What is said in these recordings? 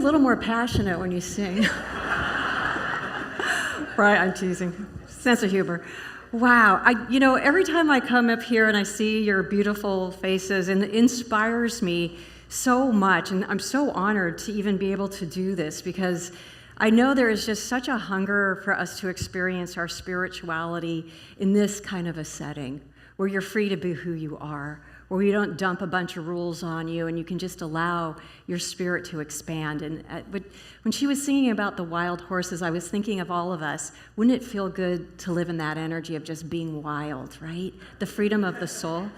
A little more passionate when you sing. Right, I'm teasing. Sense of humor. Wow, every time I come up here and I see your beautiful faces, and it inspires me so much, and I'm so honored to even be able to do this, because I know there is just such a hunger for us to experience our spirituality in this kind of a setting, where you're free to be who you are, where we don't dump a bunch of rules on you, and you can just allow your spirit to expand. And but when she was singing about the wild horses, I was thinking of all of us. Wouldn't it feel good to live in that energy of just being wild, right? The freedom of the soul.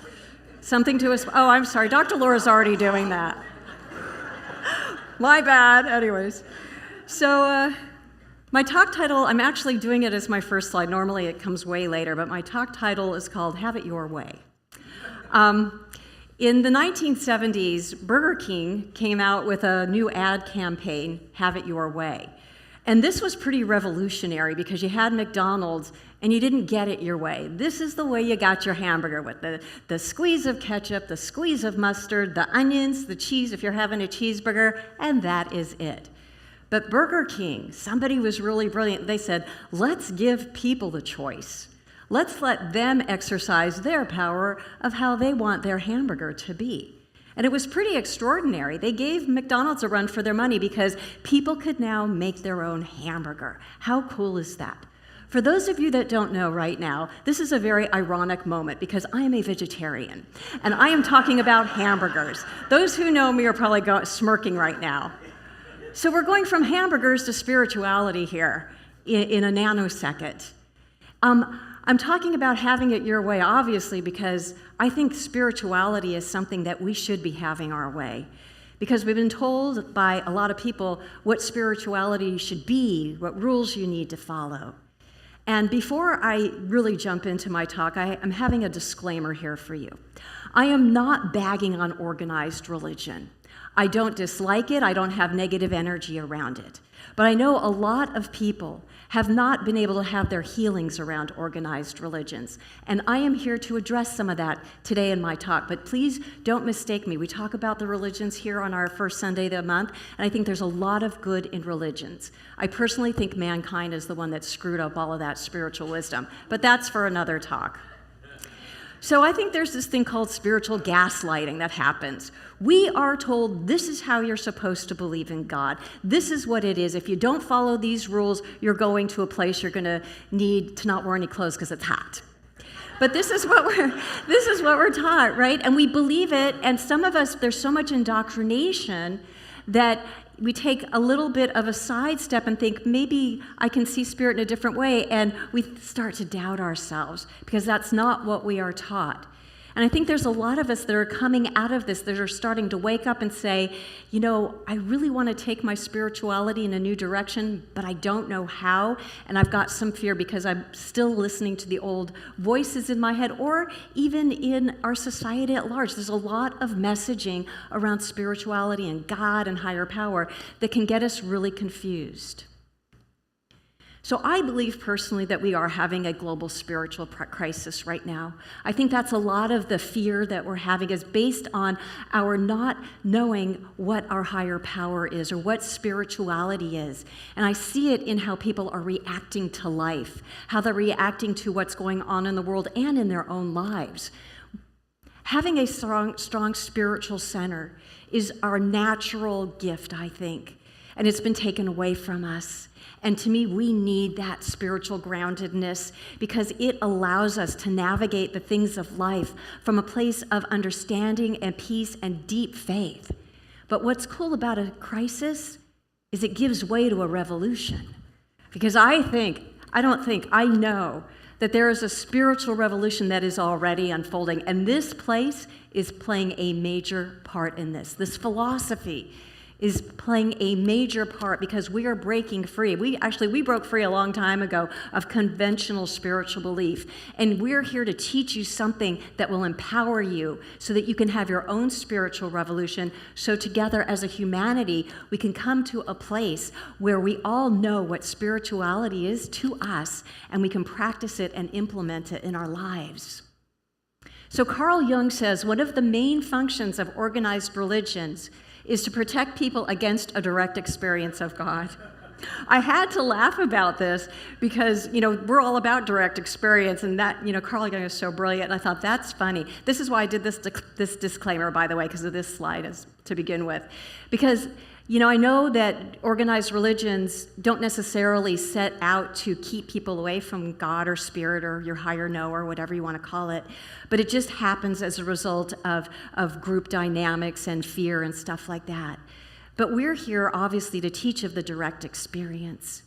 Something to us. Oh, I'm sorry. Dr. Laura's already doing that. My bad. Anyways. So my talk title, I'm actually doing it as my first slide. Normally it comes way later, but my talk title is called Have It Your Way. In the 1970s, Burger King came out with a new ad campaign, Have It Your Way. And this was pretty revolutionary because you had McDonald's and you didn't get it your way. This is the way you got your hamburger, with the squeeze of ketchup, the squeeze of mustard, the onions, the cheese if you're having a cheeseburger, and that is it. But Burger King, somebody was really brilliant. They said, let's give people the choice. Let's let them exercise their power of how they want their hamburger to be. And it was pretty extraordinary. They gave McDonald's a run for their money because people could now make their own hamburger. How cool is that? For those of you that don't know right now, this is a very ironic moment because I am a vegetarian and I am talking about hamburgers. Those who know me are probably smirking right now. So we're going from hamburgers to spirituality here in a nanosecond. I'm talking about having it your way, obviously, because I think spirituality is something that we should be having our way. Because we've been told by a lot of people what spirituality should be, what rules you need to follow. And before I really jump into my talk, I'm having a disclaimer here for you. I am not bagging on organized religion. I don't dislike it. I don't have negative energy around it. But I know a lot of people have not been able to have their healings around organized religions. And I am here to address some of that today in my talk. But please don't mistake me. We talk about the religions here on our first Sunday of the month, and I think there's a lot of good in religions. I personally think mankind is the one that screwed up all of that spiritual wisdom. But that's for another talk. So I think there's this thing called spiritual gaslighting that happens. We are told this is how you're supposed to believe in God. This is what it is. If you don't follow these rules, you're going to a place you're going to need to not wear any clothes because it's hot. But this is what we're taught, right? And we believe it, and some of us, there's so much indoctrination that we take a little bit of a sidestep and think, maybe I can see spirit in a different way, and we start to doubt ourselves because that's not what we are taught. And I think there's a lot of us that are coming out of this that are starting to wake up and say, I really want to take my spirituality in a new direction, but I don't know how, and I've got some fear because I'm still listening to the old voices in my head, or even in our society at large. There's a lot of messaging around spirituality and God and higher power that can get us really confused. So I believe personally that we are having a global spiritual crisis right now. I think that's a lot of the fear that we're having is based on our not knowing what our higher power is or what spirituality is. And I see it in how people are reacting to life, how they're reacting to what's going on in the world and in their own lives. Having a strong spiritual center is our natural gift, I think, and it's been taken away from us. And to me, we need that spiritual groundedness because it allows us to navigate the things of life from a place of understanding and peace and deep faith. But what's cool about a crisis is it gives way to a revolution. Because I know that there is a spiritual revolution that is already unfolding. And this place is playing a major part in this. This philosophy is playing a major part because we are breaking free. We broke free a long time ago of conventional spiritual belief. And we're here to teach you something that will empower you so that you can have your own spiritual revolution. So together as a humanity, we can come to a place where we all know what spirituality is to us, and we can practice it and implement it in our lives. So Carl Jung says one of the main functions of organized religions is to protect people against a direct experience of God. I had to laugh about this because, we're all about direct experience, and that, Carl Jung is so brilliant, and I thought, that's funny. This is why I did this disclaimer, by the way, because of this slide is to begin with. Because, I know that organized religions don't necessarily set out to keep people away from God or spirit or your higher know or whatever you want to call it, but it just happens as a result of group dynamics and fear and stuff like that. But we're here, obviously, to teach of the direct experience.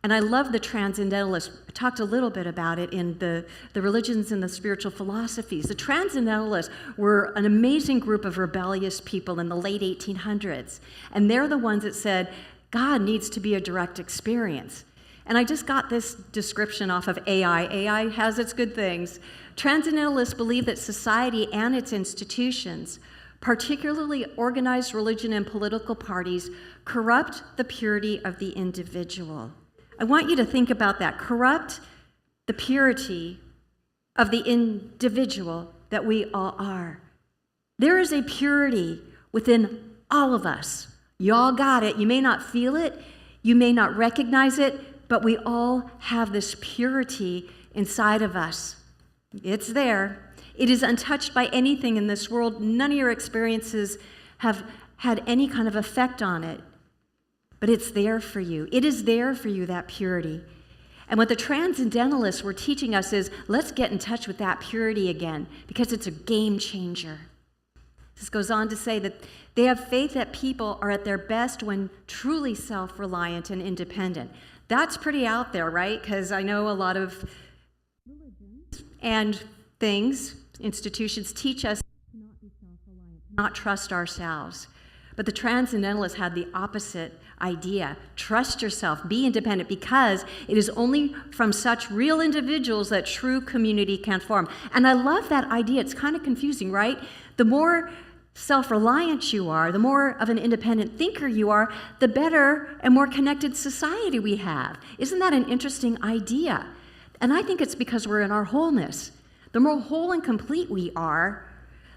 And I love the Transcendentalists. I talked a little bit about it in the religions and the spiritual philosophies. The Transcendentalists were an amazing group of rebellious people in the late 1800s. And they're the ones that said, God needs to be a direct experience. And I just got this description off of AI. AI has its good things. Transcendentalists believe that society and its institutions, particularly organized religion and political parties, corrupt the purity of the individual. I want you to think about that. Corrupt the purity of the individual that we all are. There is a purity within all of us. You all got it. You may not feel it. You may not recognize it, but we all have this purity inside of us. It's there. It is untouched by anything in this world. None of your experiences have had any kind of effect on it. But it's there for you. It is there for you, that purity. And what the Transcendentalists were teaching us is, let's get in touch with that purity again, because it's a game changer. This goes on to say that they have faith that people are at their best when truly self-reliant and independent. That's pretty out there, right? Because I know a lot of religions and things, institutions teach us to not be self-reliant, not trust ourselves. But the Transcendentalists had the opposite idea. Trust yourself, be independent, because it is only from such real individuals that true community can form. And I love that idea. It's kind of confusing, right? The more self-reliant you are, the more of an independent thinker you are, the better and more connected society we have. Isn't that an interesting idea? And I think it's because we're in our wholeness. The more whole and complete we are,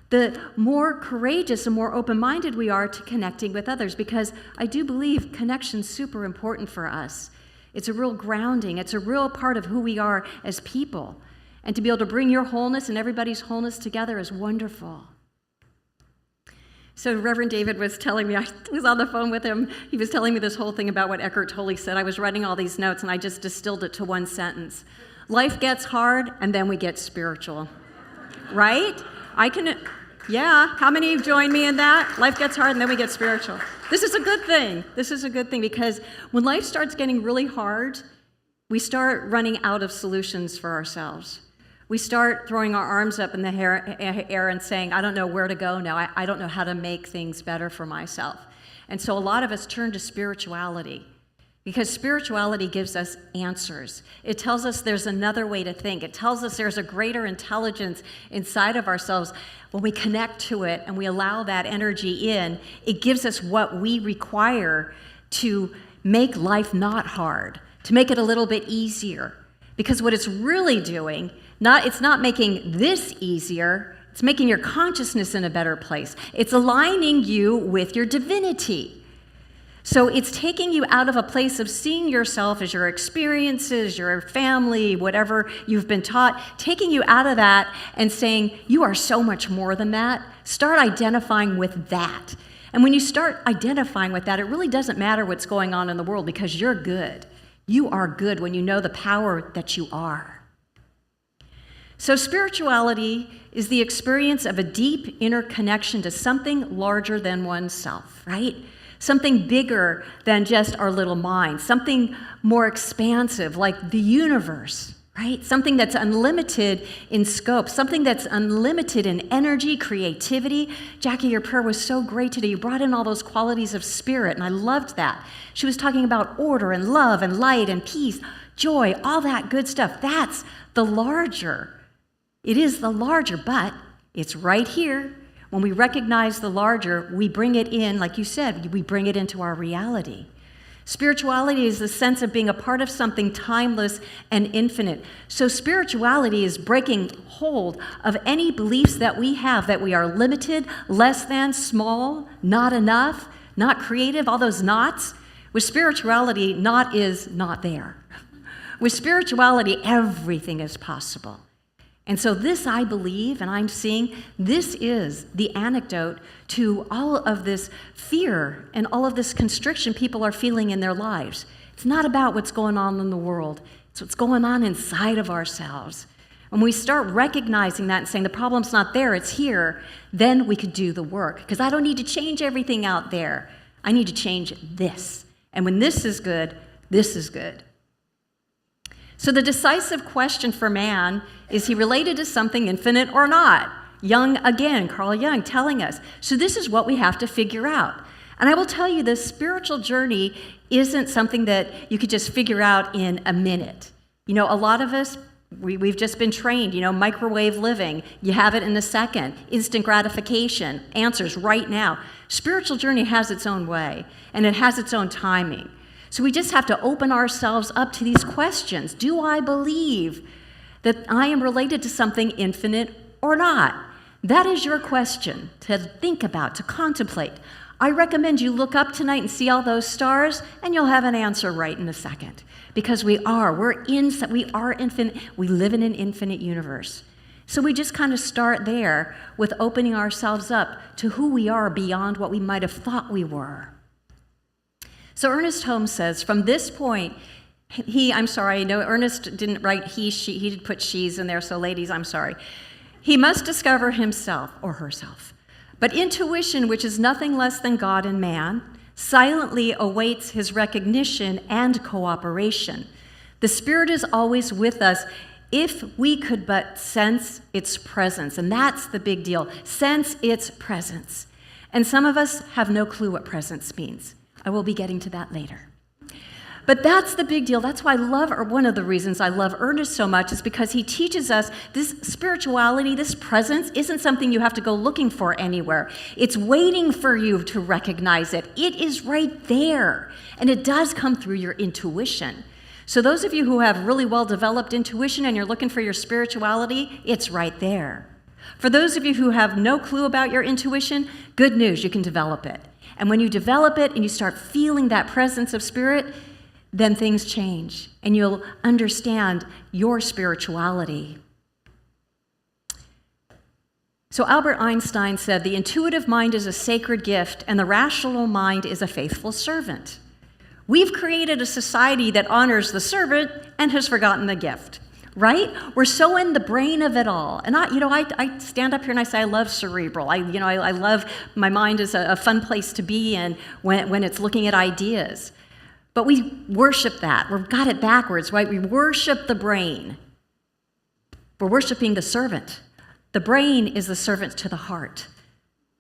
the more courageous and more open-minded we are to connecting with others, because I do believe connection's super important for us. It's a real grounding. It's a real part of who we are as people. And to be able to bring your wholeness and everybody's wholeness together is wonderful. So Reverend David was telling me, I was on the phone with him, he was telling me this whole thing about what Eckhart Tolle said. I was writing all these notes and I just distilled it to one sentence. Life gets hard and then we get spiritual, right? How many join me in that? Life gets hard and then we get spiritual. This is a good thing. This is a good thing, because when life starts getting really hard, we start running out of solutions for ourselves. We start throwing our arms up in the air and saying, I don't know where to go now. I don't know how to make things better for myself. And so a lot of us turn to spirituality, because spirituality gives us answers. It tells us there's another way to think. It tells us there's a greater intelligence inside of ourselves. When we connect to it and we allow that energy in, it gives us what we require to make life not hard, to make it a little bit easier. Because what it's really doing, it's not making this easier, it's making your consciousness in a better place. It's aligning you with your divinity. So it's taking you out of a place of seeing yourself as your experiences, your family, whatever you've been taught, taking you out of that and saying, you are so much more than that. Start identifying with that. And when you start identifying with that, it really doesn't matter what's going on in the world, because you're good. You are good when you know the power that you are. So spirituality is the experience of a deep inner connection to something larger than oneself, right? Something bigger than just our little mind, something more expansive like the universe, right? Something that's unlimited in scope, something that's unlimited in energy, creativity. Jackie, your prayer was so great today. You brought in all those qualities of spirit, and I loved that. She was talking about order and love and light and peace, joy, all that good stuff. That's the larger. It is the larger, but it's right here. When we recognize the larger, we bring it in, like you said, we bring it into our reality. Spirituality is the sense of being a part of something timeless and infinite. So spirituality is breaking hold of any beliefs that we have, that we are limited, less than, small, not enough, not creative, all those nots. With spirituality, not is not there. With spirituality, everything is possible. And so this, I believe, and I'm seeing, this is the antidote to all of this fear and all of this constriction people are feeling in their lives. It's not about what's going on in the world. It's what's going on inside of ourselves. When we start recognizing that and saying the problem's not there, it's here, then we could do the work. Because I don't need to change everything out there. I need to change this. And when this is good, this is good. So the decisive question for man is he related to something infinite or not? Jung again, Carl Jung telling us. So this is what we have to figure out. And I will tell you, this spiritual journey isn't something that you could just figure out in a minute. You know, a lot of us, we've just been trained, microwave living. You have it in a second. Instant gratification, answers right now. Spiritual journey has its own way, and it has its own timing. So we just have to open ourselves up to these questions. Do I believe that I am related to something infinite or not? That is your question to think about, to contemplate. I recommend you look up tonight and see all those stars, and you'll have an answer right in a second. Because we are infinite. We live in an infinite universe. So we just kind of start there with opening ourselves up to who we are beyond what we might have thought we were. So Ernest Holmes says, from this point, Ernest didn't write he, she, he did put she's in there, so ladies, I'm sorry. He must discover himself or herself. But intuition, which is nothing less than God and man, silently awaits his recognition and cooperation. The Spirit is always with us if we could but sense its presence, and that's the big deal, sense its presence. And some of us have no clue what presence means. I will be getting to that later. But that's the big deal. That's why one of the reasons I love Ernest so much is because he teaches us this spirituality, this presence, isn't something you have to go looking for anywhere. It's waiting for you to recognize it. It is right there. And it does come through your intuition. So those of you who have really well-developed intuition and you're looking for your spirituality, it's right there. For those of you who have no clue about your intuition, good news, you can develop it. And when you develop it and you start feeling that presence of spirit, then things change and you'll understand your spirituality. So Albert Einstein said, the intuitive mind is a sacred gift and the rational mind is a faithful servant. We've created a society that honors the servant and has forgotten the gift. Right? We're so in the brain of it all. And I stand up here and I say I love cerebral. I love, my mind is a fun place to be in when it's looking at ideas. But we worship that. We've got it backwards, right? We worship the brain. We're worshiping the servant. The brain is the servant to the heart.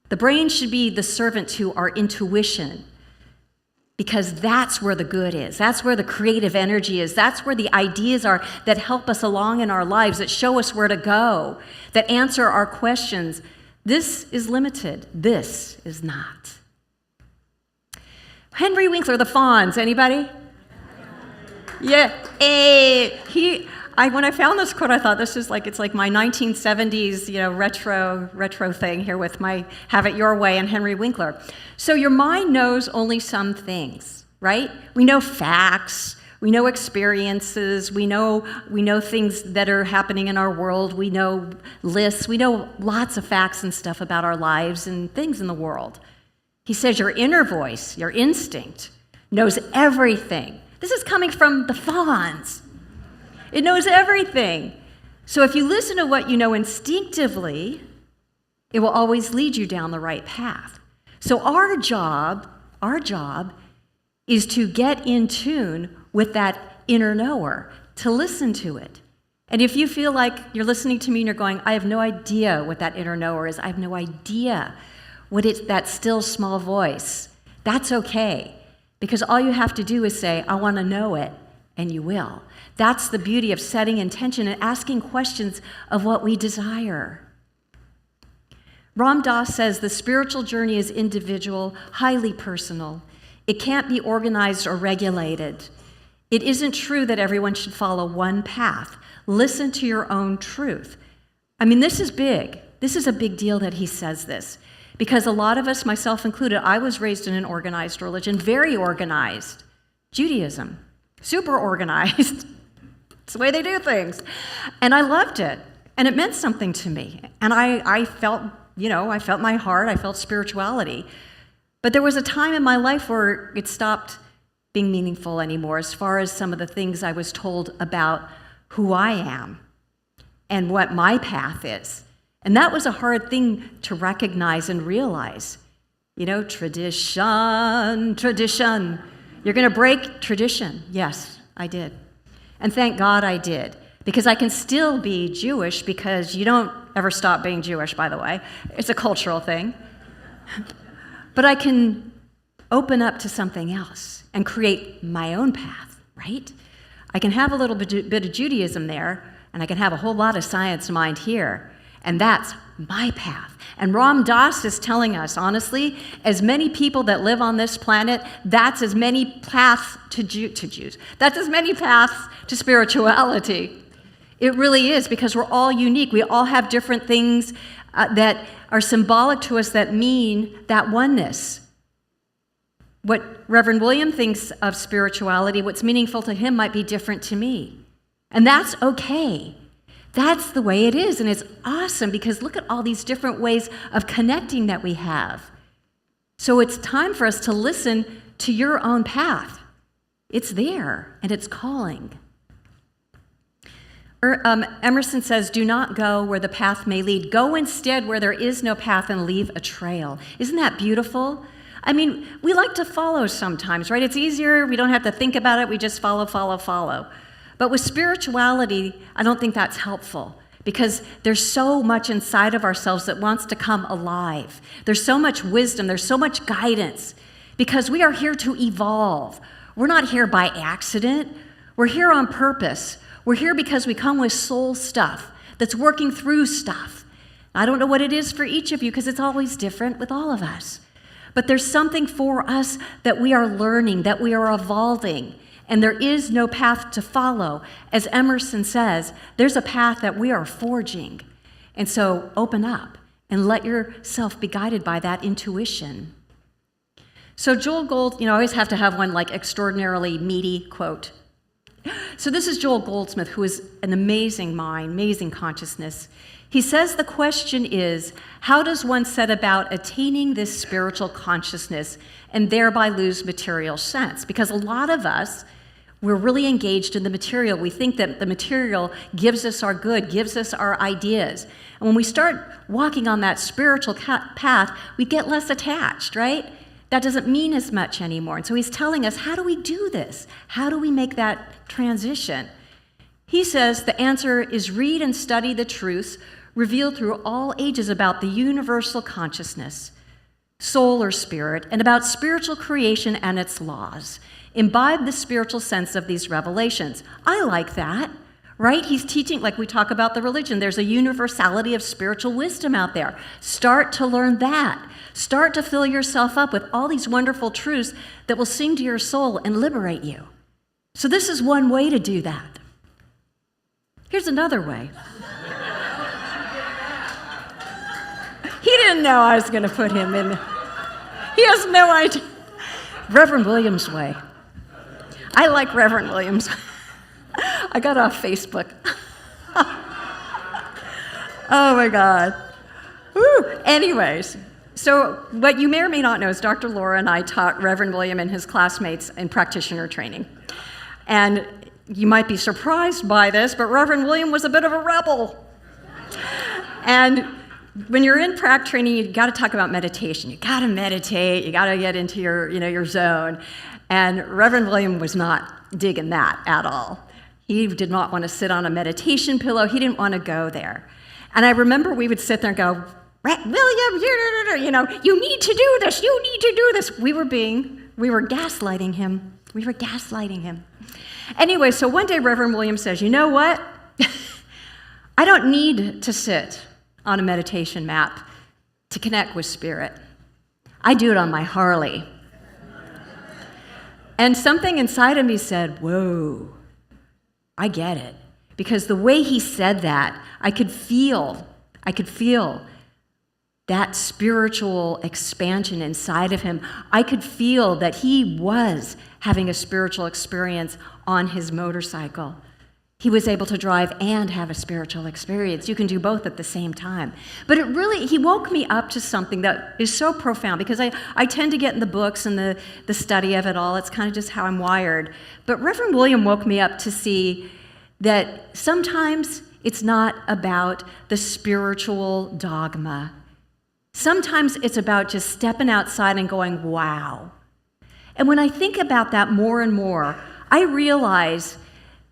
The brain should be the servant to our intuition. Because that's where the good is. That's where the creative energy is. That's where the ideas are that help us along in our lives, that show us where to go, that answer our questions. This is limited. This is not. Henry Winkler, the Fonz, anybody? Yeah. When I found this quote, I thought this is it's like my 1970s, retro thing here with my Have It Your Way and Henry Winkler. So your mind knows only some things, right? We know facts, we know experiences, we know things that are happening in our world, we know lists, we know lots of facts and stuff about our lives and things in the world. He says your inner voice, your instinct, knows everything. This is coming from the Fonz. It knows everything. So if you listen to what you know instinctively, it will always lead you down the right path. So our job is to get in tune with that inner knower, to listen to it. And if you feel like you're listening to me and you're going, I have no idea what that inner knower is, I have no idea what it's that still small voice, that's okay. Because all you have to do is say, I want to know it, and you will. That's the beauty of setting intention and asking questions of what we desire. Ram Dass says the spiritual journey is individual, highly personal. It can't be organized or regulated. It isn't true that everyone should follow one path. Listen to your own truth. I mean, this is big. This is a big deal that he says this, because a lot of us, myself included, I was raised in an organized religion, very organized. Judaism, super organized. It's the way they do things. And I loved it. And it meant something to me. And I felt, I felt my heart, I felt spirituality. But there was a time in my life where it stopped being meaningful anymore as far as some of the things I was told about who I am and what my path is. And that was a hard thing to recognize and realize. Tradition. You're going to break tradition. Yes, I did. And thank God I did. Because I can still be Jewish, because you don't ever stop being Jewish, by the way. It's a cultural thing. But I can open up to something else and create my own path, right? I can have a little bit of Judaism there, and I can have a whole lot of science mind here. And that's my path. And Ram Dass is telling us, honestly, as many people that live on this planet, that's as many paths to Jews. That's as many paths to spirituality. It really is, because we're all unique. We all have different things that are symbolic to us that mean that oneness. What Reverend William thinks of spirituality, what's meaningful to him might be different to me. And that's okay. That's the way it is, and it's awesome, because look at all these different ways of connecting that we have. So it's time for us to listen to your own path. It's there, and it's calling. Emerson says, do not go where the path may lead. Go instead where there is no path and leave a trail. Isn't that beautiful? I mean, we like to follow sometimes, right? It's easier. We don't have to think about it. We just follow. But with spirituality, I don't think that's helpful, because there's so much inside of ourselves that wants to come alive. There's so much wisdom. There's so much guidance, because we are here to evolve. We're not here by accident. We're here on purpose. We're here because we come with soul stuff that's working through stuff. I don't know what it is for each of you, because it's always different with all of us. But there's something for us that we are learning, that we are evolving. And there is no path to follow. As Emerson says, there's a path that we are forging. And so open up and let yourself be guided by that intuition. So Joel Gold, I always have to have one like extraordinarily meaty quote. So this is Joel Goldsmith, who is an amazing mind, amazing consciousness. He says the question is, how does one set about attaining this spiritual consciousness and thereby lose material sense? Because a lot of us, we're really engaged in the material. We think that the material gives us our good, gives us our ideas. And when we start walking on that spiritual path, we get less attached, right? That doesn't mean as much anymore. And so he's telling us, how do we do this? How do we make that transition? He says the answer is read and study the truths revealed through all ages about the universal consciousness, soul or spirit, and about spiritual creation and its laws. Imbibe the spiritual sense of these revelations. I like that, right? He's teaching, like we talk about the religion, there's a universality of spiritual wisdom out there. Start to learn that. Start to fill yourself up with all these wonderful truths that will sing to your soul and liberate you. So this is one way to do that. Here's another way. He didn't know I was going to put him in. He has no idea. Reverend Williams' way. I like Reverend Williams. I got off Facebook. Oh my God. Woo. Anyways, so what you may or may not know is Dr. Laura and I taught Reverend William and his classmates in practitioner training. And you might be surprised by this, but Reverend William was a bit of a rebel. And when you're in prac training, you got to talk about meditation. You got to meditate. You got to get into your zone. And Reverend William was not digging that at all. He did not want to sit on a meditation pillow. He didn't want to go there. And I remember we would sit there and go, William, you need to do this. You need to do this. We were gaslighting him. Anyway, so one day Reverend William says, you know what? I don't need to sit on a meditation map to connect with spirit. I do it on my Harley. And something inside of me said, whoa, I get it. Because the way he said that, I could feel that spiritual expansion inside of him. I could feel that he was having a spiritual experience on his motorcycle. He was able to drive and have a spiritual experience. You can do both at the same time. But he woke me up to something that is so profound, because I tend to get in the books and the study of it all. It's kind of just how I'm wired. But Reverend William woke me up to see that sometimes it's not about the spiritual dogma. Sometimes it's about just stepping outside and going, wow. And when I think about that more and more, I realize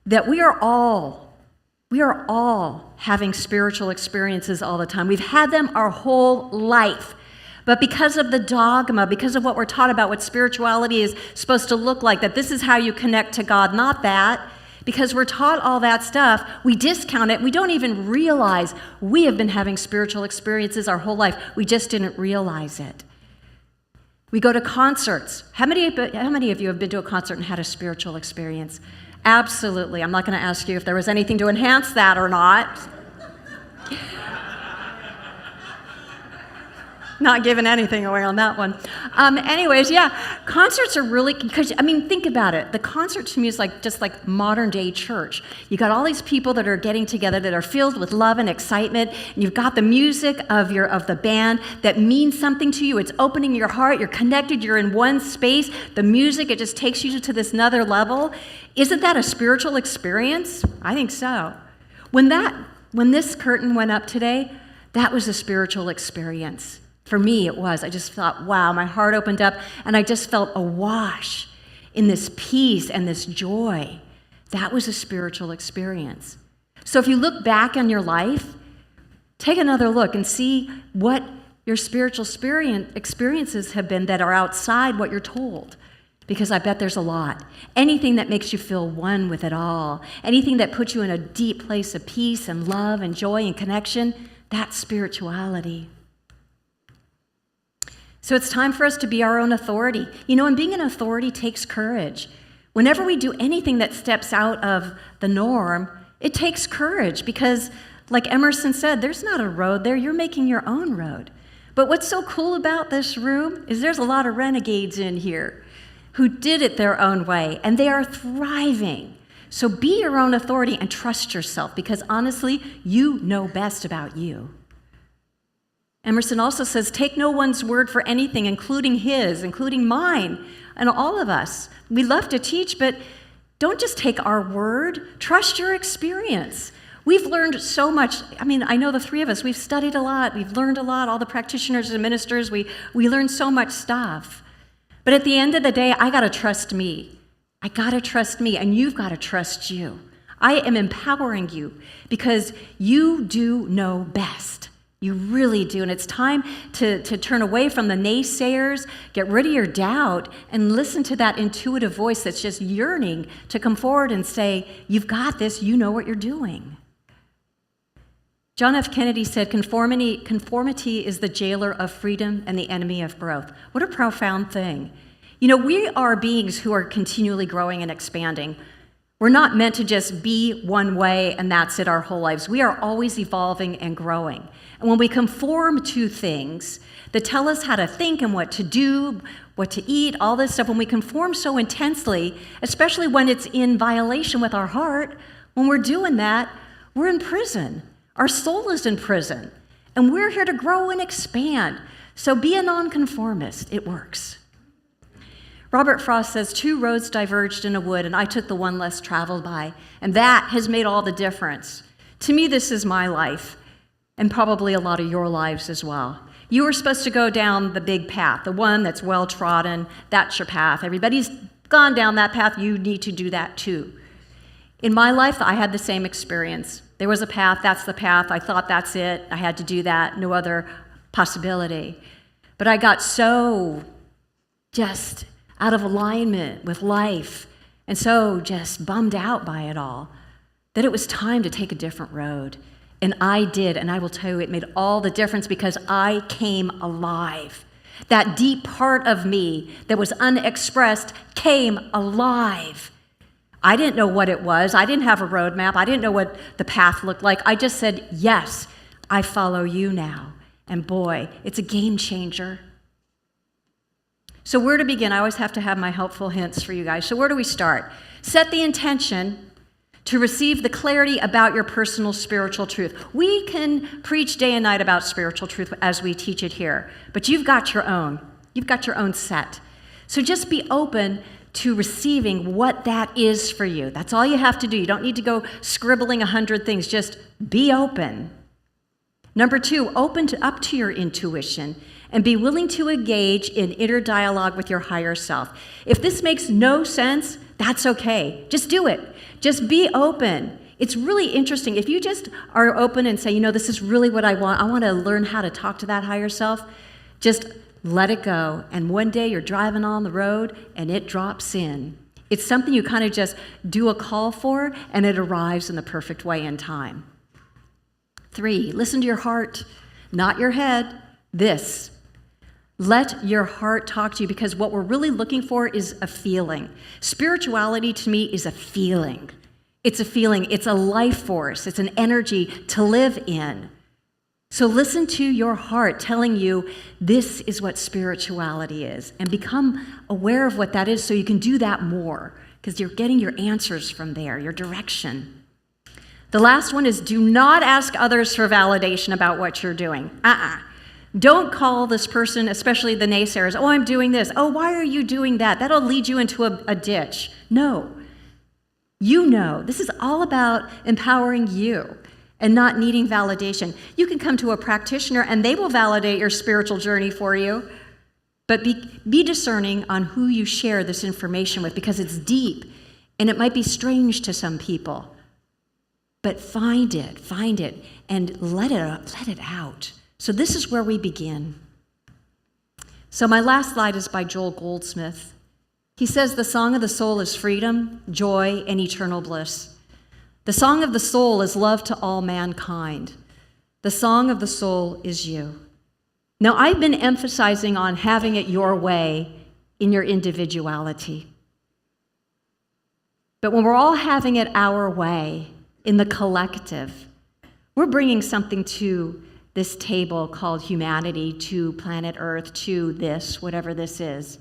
that we are all having spiritual experiences all the time. We've had them our whole life. But because of the dogma, because of what we're taught about what spirituality is supposed to look like, that this is how you connect to God, not that, because we're taught all that stuff, we discount it. We don't even realize we have been having spiritual experiences our whole life. We just didn't realize it. We go to concerts. How many of you have been to a concert and had a spiritual experience? Absolutely. I'm not going to ask you if there was anything to enhance that or not. Not giving anything away on that one. Anyways, yeah, concerts are really, because, think about it. The concert to me is just like modern day church. You got all these people that are getting together that are filled with love and excitement, and you've got the music of the band that means something to you. It's opening your heart. You're connected. You're in one space. The music, it just takes you to this another level. Isn't that a spiritual experience? I think so. When this curtain went up today, that was a spiritual experience. For me, it was. I just thought, wow, my heart opened up, and I just felt awash in this peace and this joy. That was a spiritual experience. So if you look back on your life, take another look and see what your spiritual experiences have been that are outside what you're told. Because I bet there's a lot. Anything that makes you feel one with it all, anything that puts you in a deep place of peace and love and joy and connection, that's spirituality. So it's time for us to be our own authority. And being an authority takes courage. Whenever we do anything that steps out of the norm, it takes courage because, like Emerson said, there's not a road there. You're making your own road. But what's so cool about this room is there's a lot of renegades in here who did it their own way, and they are thriving. So be your own authority and trust yourself, because honestly, you know best about you. Emerson also says, take no one's word for anything, including his, including mine, and all of us. We love to teach, but don't just take our word. Trust your experience. We've learned so much. I know the three of us, we've studied a lot. We've learned a lot. All the practitioners and ministers, we learned so much stuff. But at the end of the day, I got to trust me. I got to trust me, and you've got to trust you. I am empowering you because you do know best. You really do. And it's time to turn away from the naysayers, get rid of your doubt, and listen to that intuitive voice that's just yearning to come forward and say, you've got this, you know what you're doing. John F. Kennedy said, conformity is the jailer of freedom and the enemy of growth. What a profound thing. We are beings who are continually growing and expanding. We're not meant to just be one way and that's it our whole lives. We are always evolving and growing. And when we conform to things that tell us how to think and what to do, what to eat, all this stuff, when we conform so intensely, especially when it's in violation with our heart, when we're doing that, we're in prison. Our soul is in prison. And we're here to grow and expand. So be a nonconformist. It works. Robert Frost says, 2 roads diverged in a wood, and I took the one less traveled by. And that has made all the difference. To me, this is my life, and probably a lot of your lives as well. You were supposed to go down the big path, the one that's well-trodden. That's your path. Everybody's gone down that path. You need to do that too. In my life, I had the same experience. There was a path. That's the path. I thought that's it. I had to do that. No other possibility. But I got so just out of alignment with life, and so just bummed out by it all, that it was time to take a different road. And I did, and I will tell you, it made all the difference because I came alive. That deep part of me that was unexpressed came alive. I didn't know what it was. I didn't have a roadmap. I didn't know what the path looked like. I just said, yes, I follow you now. And boy, it's a game changer. So where to begin? I always have to have my helpful hints for you guys. So where do we start? Set the intention to receive the clarity about your personal spiritual truth. We can preach day and night about spiritual truth as we teach it here, but you've got your own. You've got your own set. So just be open to receiving what that is for you. That's all you have to do. You don't need to go scribbling 100 things. Just be open. Number 2, up to your intuition and be willing to engage in inner dialogue with your higher self. If this makes no sense, that's okay. Just do it. Just be open. It's really interesting. If you just are open and say, this is really what I want to learn how to talk to that higher self, just let it go. And one day you're driving on the road and it drops in. It's something you kind of just do a call for and it arrives in the perfect way in time. 3, listen to your heart, not your head. Let your heart talk to you, because what we're really looking for is a feeling. Spirituality to me is a feeling. It's a feeling. It's a life force. It's an energy to live in. So listen to your heart telling you this is what spirituality is, and become aware of what that is so you can do that more, because you're getting your answers from there, your direction. The last one is do not ask others for validation about what you're doing. Don't call this person, especially the naysayers, oh, I'm doing this. Oh, why are you doing that? That'll lead you into a ditch. No. This is all about empowering you and not needing validation. You can come to a practitioner and they will validate your spiritual journey for you, but be discerning on who you share this information with, because it's deep and it might be strange to some people. But find it, and let it out. So this is where we begin. So my last slide is by Joel Goldsmith. He says, the song of the soul is freedom, joy, and eternal bliss. The song of the soul is love to all mankind. The song of the soul is you. Now, I've been emphasizing on having it your way in your individuality. But when we're all having it our way in the collective, we're bringing something to this table called humanity, to planet Earth, to this, whatever this is.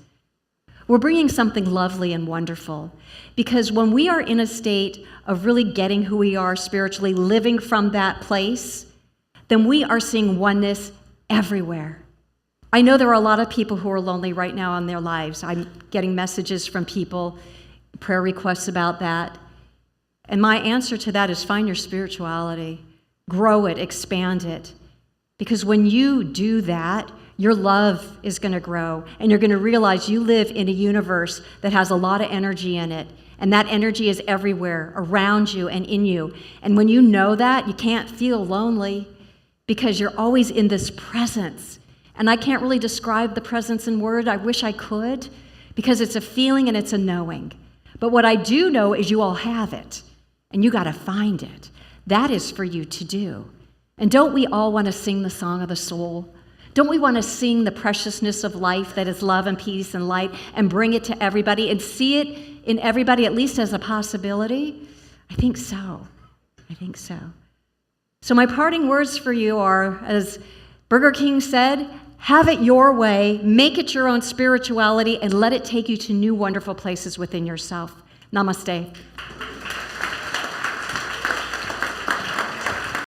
We're bringing something lovely and wonderful, because when we are in a state of really getting who we are spiritually, living from that place, then we are seeing oneness everywhere. I know there are a lot of people who are lonely right now in their lives. I'm getting messages from people, prayer requests about that. And my answer to that is find your spirituality, grow it, expand it. Because when you do that, your love is going to grow, and you're going to realize you live in a universe that has a lot of energy in it, and that energy is everywhere, around you and in you. And when you know that, you can't feel lonely, because you're always in this presence. And I can't really describe the presence in words. I wish I could, because it's a feeling and it's a knowing. But what I do know is you all have it, and you got to find it. That is for you to do. And don't we all want to sing the song of the soul? Don't we want to sing the preciousness of life that is love and peace and light, and bring it to everybody and see it in everybody, at least as a possibility? I think so. So my parting words for you are, as Burger King said, have it your way, make it your own spirituality, and let it take you to new wonderful places within yourself. Namaste.